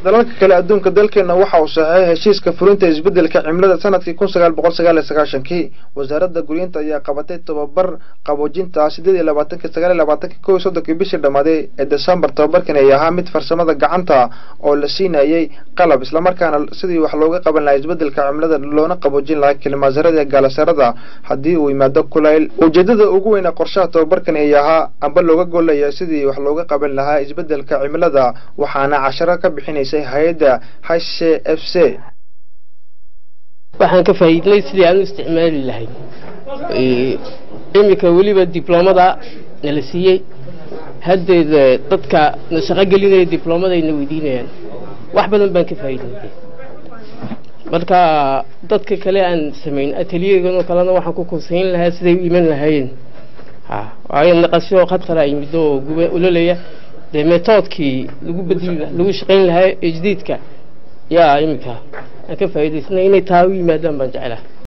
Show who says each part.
Speaker 1: dalalka kale adduunka dalkeena waxa uu saxay heshiiska fulinta isbedelka cimilada sanadkii 1999 wasaaradda guriyinta ayaa qabatay tababar qaboojinta 28-29 bishii dhamaaday ee December tababarkan ay ahaa mid farsamada gacanta oo la siinayay qalab isla markaana sidii wax looga qaban lahaa isbedelka cimilada loona qaboojin lahaa kilmaasarada galasarada hadii uu yimaado kulayl ujeedada ugu weyn ee qorshaha tababarkan ay ahaa amba looga goolayaa sidii wax looga qaban lahaa isbedelka cimilada waxaana casharo ka bixinayay hay'adda HCFC
Speaker 2: waxaan ka faa'iidnay sidii aan u isticmaali lahayn imika waliba diplomada la siiyay hadda dadka shaqo gelinaya diplomada ay weydiinayaan wax badan baan ka faa'iidnay marka dadka kale aan sameyn ateliyeegan oo kalena waxaan ku koobsayn lahaa siday u iman lahayn ay naqasho khatar ay mido ulaleeya de methodkii lagu bedeli lagu shaqeyn lahaa jadiidka yaa imika ka faa'iideysnay inay taa u yimaadaan baan jecelahay